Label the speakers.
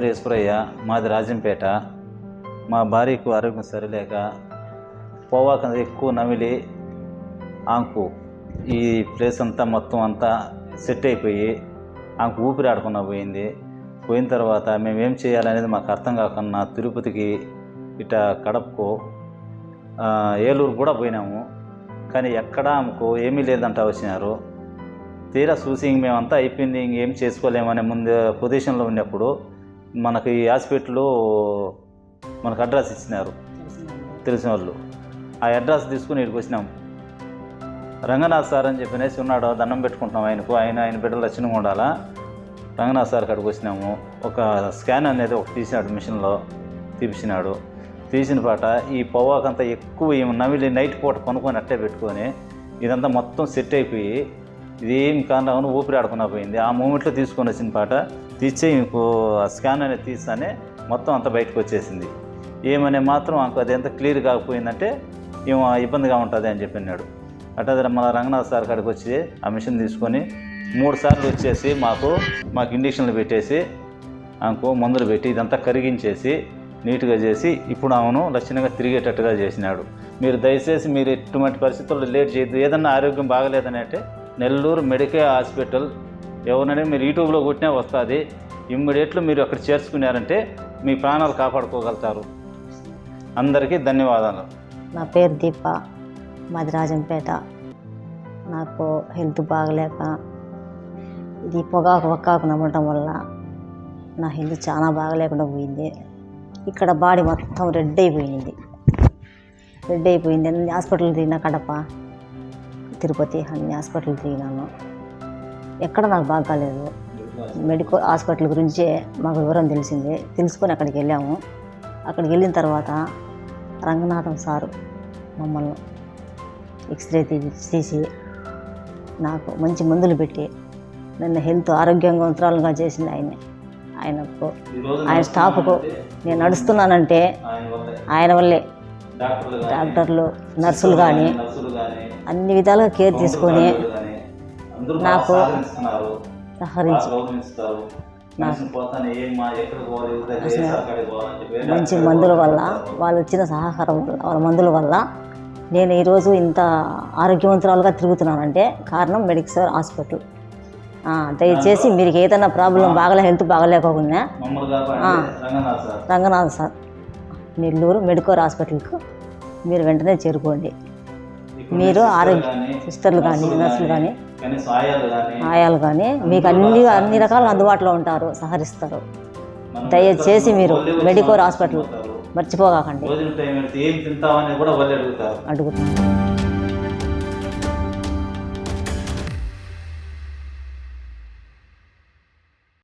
Speaker 1: పేరు ఈశ్వరయ్య, మాది రాజంపేట. మా భార్యకు ఆరోగ్యం సరిలేక పోవాక ఎక్కువ నమిలి ఆంకు ఈ ప్లేస్ అంతా మొత్తం అంతా సెట్ అయిపోయి ఆంకు ఊపిరి ఆడకుండా పోయిన తర్వాత మేమేం చేయాలనేది మాకు అర్థం కాకుండా తిరుపతికి ఇట కడపకు ఏలూరు కూడా పోయినాము. కానీ ఎక్కడా ఆమెకు ఏమీ లేదంట వచ్చినారు. తీరా చూసి మేమంతా అయిపోయింది, ఇంకేం చేసుకోలేమనే ముందు పొజిషన్లో ఉన్నప్పుడు మనకి ఈ హాస్పిటల్లో మనకు అడ్రస్ ఇచ్చినారు తెలిసిన వాళ్ళు. ఆ అడ్రస్ తీసుకుని ఇక్కడికి వచ్చినాం. రంగనాథ్ సార్ అని చెప్పినేసి ఉన్నాడు, దండం పెట్టుకుంటున్నాం ఆయనకు. ఆయన బిడ్డలు లక్షణంగా ఉండాలా. రంగనాథ్ సార్ కాడికి వచ్చినాము. ఒక స్కాన్ అనేది ఒకటి తీసినాడు, మిషన్లో తీపిచ్చినాడు. తీసిన పాట ఈ పొవ్వాకంతా ఎక్కువ నమిలి నైట్ పూట కొనుక్కొని అట్టే పెట్టుకొని ఇదంతా మొత్తం సెట్ అయిపోయి ఇదేం కారణం ఊపిరి ఆడకుండా పోయింది. ఆ మూమెంట్లో తీసుకొని వచ్చిన పాట తీస్తే ఇంకో స్కాన్ అనేది తీస్తానే మొత్తం అంతా బయటకు వచ్చేసింది. ఏమనే మాత్రం అది ఎంత క్లియర్ కాకపోయిందంటే ఏమో ఇబ్బందిగా ఉంటుంది అని చెప్పినాడు. అట్లా మన రంగనాథ్ సార్ కాడికి వచ్చి ఆ మిషన్ తీసుకొని 3 సార్లు వచ్చేసి మాకు ఇంజక్షన్లు పెట్టేసి ఆమెకు మందులు పెట్టి ఇదంతా కరిగించేసి నీట్గా చేసి ఇప్పుడు ఆమెను లక్షణంగా తిరిగేటట్టుగా చేసినాడు. మీరు దయచేసి మీరు ఎటువంటి పరిస్థితుల్లో లేట్ చేయొద్దు. ఏదన్నా ఆరోగ్యం బాగలేదని అంటే నెల్లూరు మెడికల్ హాస్పిటల్ ఎవరైనా మీరు యూట్యూబ్లో కొట్టినా వస్తుంది. ఇమ్మీడియట్లో మీరు అక్కడ చేర్చుకున్నారంటే మీ ప్రాణాలు కాపాడుకోగలుగుతారు. అందరికీ ధన్యవాదాలు.
Speaker 2: నా పేరు దీప, మాది రాజంపేట. నాకు హెల్త్ బాగలేక ఇది పొగాకు నమ్మటం వల్ల నా హెల్త్ చాలా బాగలేకుండా పోయింది. ఇక్కడ బాడీ మొత్తం రెడ్ అయిపోయింది. అన్ని హాస్పిటల్ తిరిగినా, కడప, తిరుపతి అన్ని హాస్పిటల్ తిరిగినాను. ఎక్కడ నాకు బాగాలేదు. మెడికల్ హాస్పిటల్ గురించే మాకు వివరం తెలుసుకొని అక్కడికి వెళ్ళాము. అక్కడికి వెళ్ళిన తర్వాత రంగనాథం సారు మమ్మల్ని ఎక్స్రే తీసి నాకు మంచి మందులు పెట్టి నన్ను హెల్త్ ఆరోగ్యవంతురాలుగా చేసింది ఆయనకు, ఆయన స్టాఫ్కు. నేను నడుస్తున్నానంటే ఆయన వల్లే. డాక్టర్లు, నర్సులు కానీ అన్ని విధాలుగా కేర్ తీసుకొని నాకు సహకరించి మంచి మందుల వల్ల, వాళ్ళు ఇచ్చిన సహకారం వాళ్ళ మందుల వల్ల నేను ఈరోజు ఇంత ఆరోగ్యవంతురాలుగా తిరుగుతున్నానంటే కారణం మెడికల్ హాస్పిటల్. దయచేసి మీరు ఏదైనా ప్రాబ్లం హెల్త్ బాగలేకోకుండా రంగనాథ్ సార్ నెల్లూరు మెడికల్ హాస్పిటల్కు మీరు వెంటనే చేరుకోండి. మీరు సిస్టర్లు కానీ, నర్సులు కానీ, ఆయాలు కానీ మీకు అన్ని రకాల అందుబాటులో ఉంటారు, సహకరిస్తారు. దయచేసి మీరు మెడికల్ హాస్పిటల్ మర్చిపోకండి. అడుగుతాను.